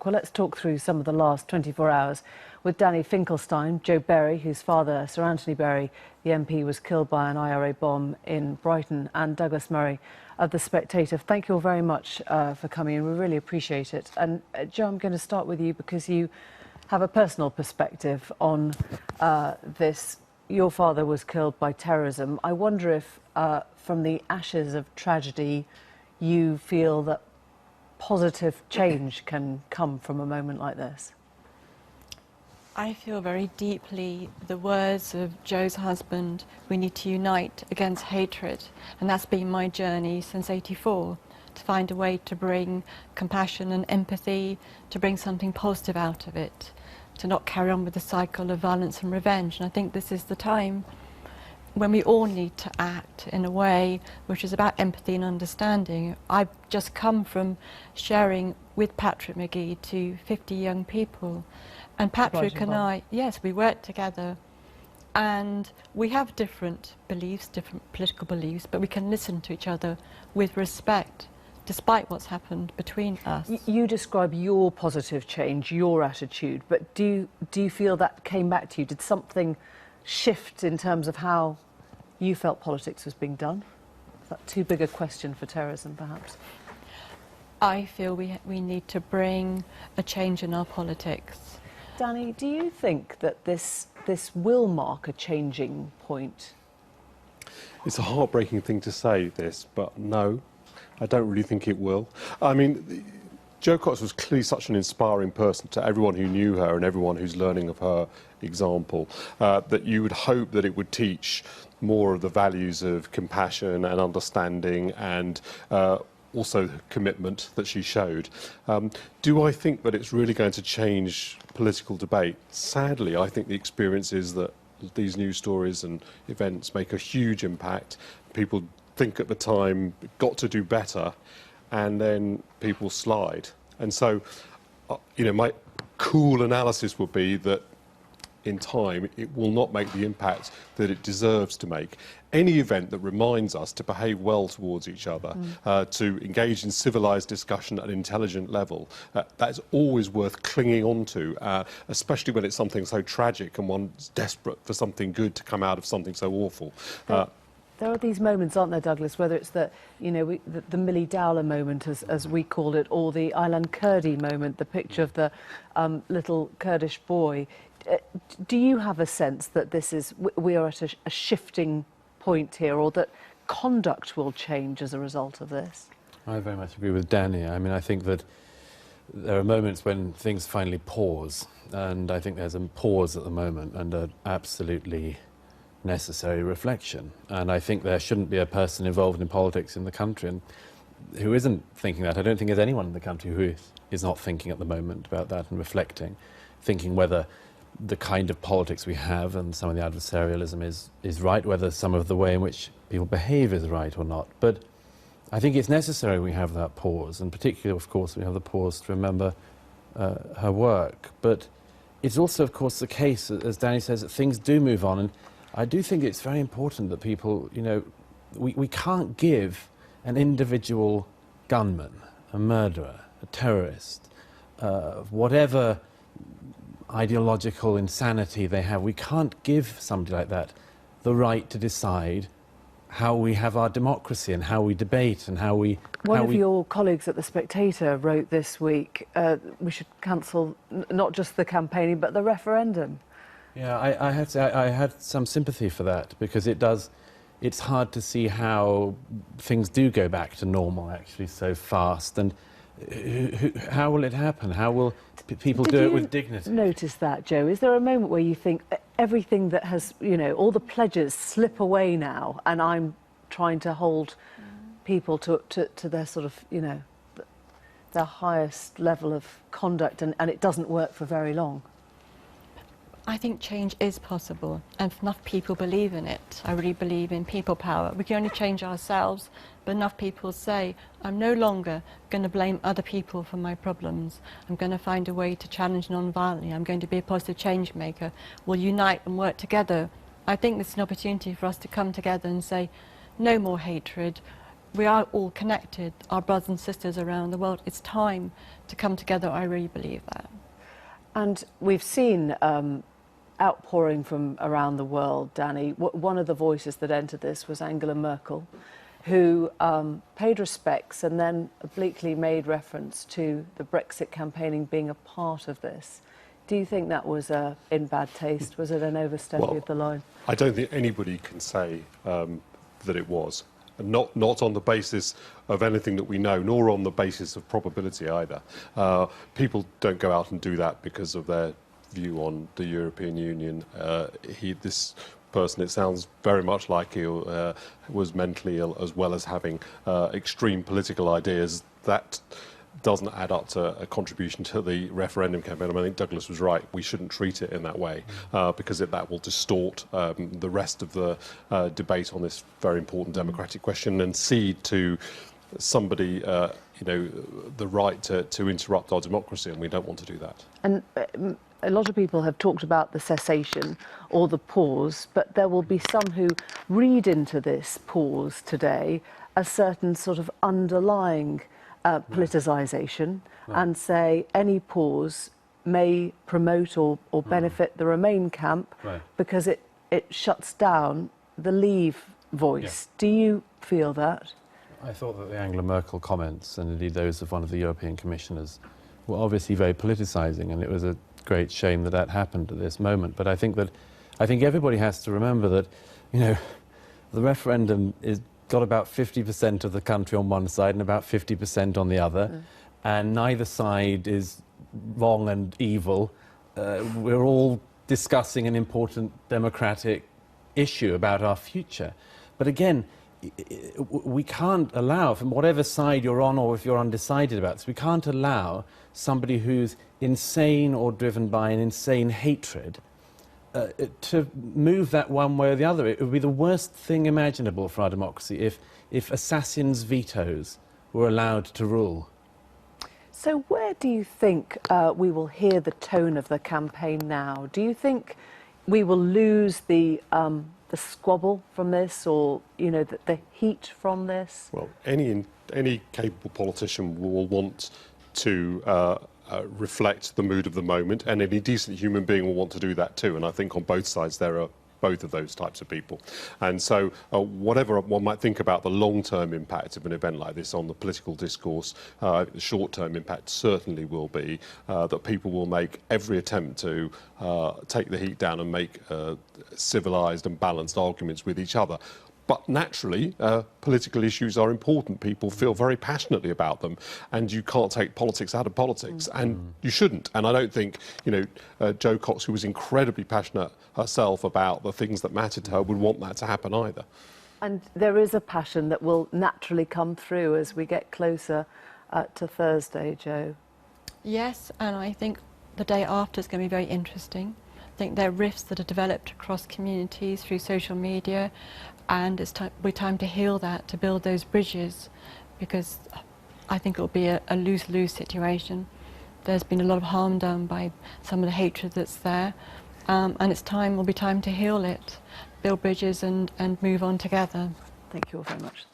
Well, let's talk through some of the last 24 hours with Danny Finkelstein, Joe Berry, whose father, Sir Anthony Berry, the MP, was killed by an IRA bomb in Brighton, and Douglas Murray of The Spectator. Thank you all very much for coming in. We really appreciate it. And Joe, I'm going to start with you because you have a personal perspective on this. Your father was killed by terrorism. I wonder if, from the ashes of tragedy, you feel that positive change can come from a moment like this. I feel very deeply the words of Joe's husband, we need to unite against hatred, and that's been my journey since '84, to find a way to bring compassion and empathy, to bring something positive out of it, to not carry on with the cycle of violence and revenge. And I think this is the time when we all need to act in a way which is about empathy and understanding. I've just come from sharing with Patrick McGee to 50 young people, and Patrick and I, yes, we work together, and we have different beliefs, different political beliefs, but we can listen to each other with respect, despite what's happened between us. You describe your positive change, your attitude, but do you feel that came back to you? Did something shift in terms of how you felt politics was being done? Is that too big a question for terrorism, perhaps? I feel we need to bring a change in our politics. Danny, do you think that this will mark a changing point? It's a heartbreaking thing to say, this, but no, I don't really think it will. I mean, Jo Cox was clearly such an inspiring person to everyone who knew her and everyone who's learning of her example, that you would hope that it would teach more of the values of compassion and understanding and also commitment that she showed. Do I think that it's really going to change political debate? Sadly, I think the experience is that these news stories and events make a huge impact. People think at the time, got to do better, and then people slide. And so, you know, my cool analysis would be that in time, it will not make the impact that it deserves to make. Any event that reminds us to behave well towards each other, to engage in civilised discussion at an intelligent level, that's always worth clinging on to, especially when it's something so tragic and one's desperate for something good to come out of something so awful. There are these moments, aren't there, Douglas, whether it's the Millie Dowler moment, as we called it, or the Aylan Kurdi moment, the picture of the little Kurdish boy. Do you have a sense that we are at a shifting point here, or that conduct will change as a result of this? I very much agree with Danny. I mean, I think that there are moments when things finally pause, and I think there's a pause at the moment and an absolutely necessary reflection. And I think there shouldn't be a person involved in politics in the country and who isn't thinking that. I don't think there's anyone in the country who is not thinking at the moment about that and reflecting, thinking whether the kind of politics we have and some of the adversarialism is right, whether some of the way in which people behave is right or not. But I think it's necessary we have that pause, and particularly, of course, we have the pause to remember her work. But it's also, of course, the case, as Danny says, that things do move on. And I do think it's very important that people, you know, we can't give an individual gunman, a murderer, a terrorist, whatever ideological insanity they have, we can't give somebody like that the right to decide how we have our democracy and how we debate and how we... One of your colleagues at The Spectator wrote this week, we should cancel not just the campaigning but the referendum. Yeah, I have to say, I had some sympathy for that, because it's hard to see how things do go back to normal actually so fast, and how will it happen? How will people do it with dignity? Notice that, Joe? Is there a moment where you think everything that has, you know, all the pledges slip away now, and I'm trying to hold people to their sort of, you know, their highest level of conduct, and it doesn't work for very long? I think change is possible, and if enough people believe in it. I really believe in people power. We can only change ourselves, but enough people say, I'm no longer going to blame other people for my problems. I'm going to find a way to challenge non-violently. I'm going to be a positive change maker. We'll unite and work together. I think this is an opportunity for us to come together and say, no more hatred, we are all connected, our brothers and sisters around the world. It's time to come together. I really believe that. And we've seen outpouring from around the world, Danny. One of the voices that entered this was Angela Merkel, who paid respects and then obliquely made reference to the Brexit campaigning being a part of this. Do you think that was in bad taste? Was it an overstepping of the line? I don't think anybody can say that it was. Not on the basis of anything that we know, nor on the basis of probability either. People don't go out and do that because of their view on the European Union. This person, it sounds very much like he was mentally ill, as well as having extreme political ideas. That doesn't add up to a contribution to the referendum campaign. I think Douglas was right. We shouldn't treat it in that way because that will distort the rest of the debate on this very important democratic question and cede to somebody, the right to interrupt our democracy, and we don't want to do that. And a lot of people have talked about the cessation or the pause, but there will be some who read into this pause today a certain sort of underlying politicisation and say any pause may promote or benefit the Remain camp because it shuts down the Leave voice. Do you feel that? I thought that the Angela Merkel comments, and indeed those of one of the European commissioners, were obviously very politicising, and it was a great shame that that happened at this moment. But I think everybody has to remember that, the referendum is got about 50% of the country on one side and about 50% on the other, and neither side is wrong and evil. We're all discussing an important democratic issue about our future. But again, we can't allow, from whatever side you're on or if you're undecided about this, we can't allow somebody who's insane or driven by an insane hatred to move that one way or the other. It would be the worst thing imaginable for our democracy if assassins' vetoes were allowed to rule. So where do you think we will hear the tone of the campaign now? Do you think we will lose the squabble from this, or the heat from this? Well, any capable politician will want to reflect the mood of the moment, and any decent human being will want to do that too. And I think on both sides there are both of those types of people. And so whatever one might think about the long-term impact of an event like this on the political discourse, the short-term impact certainly will be that people will make every attempt to take the heat down and make civilised and balanced arguments with each other. But naturally, political issues are important. People feel very passionately about them, and you can't take politics out of politics, and you shouldn't. And I don't think, Jo Cox, who was incredibly passionate herself about the things that mattered to her, would want that to happen either. And there is a passion that will naturally come through as we get closer to Thursday, Jo. Yes, and I think the day after is going to be very interesting. I think there are rifts that are developed across communities through social media, and it's time to heal that, to build those bridges, because I think it will be a lose-lose situation. There's been a lot of harm done by some of the hatred that's there, and will be time to heal it, build bridges and move on together. Thank you all very much.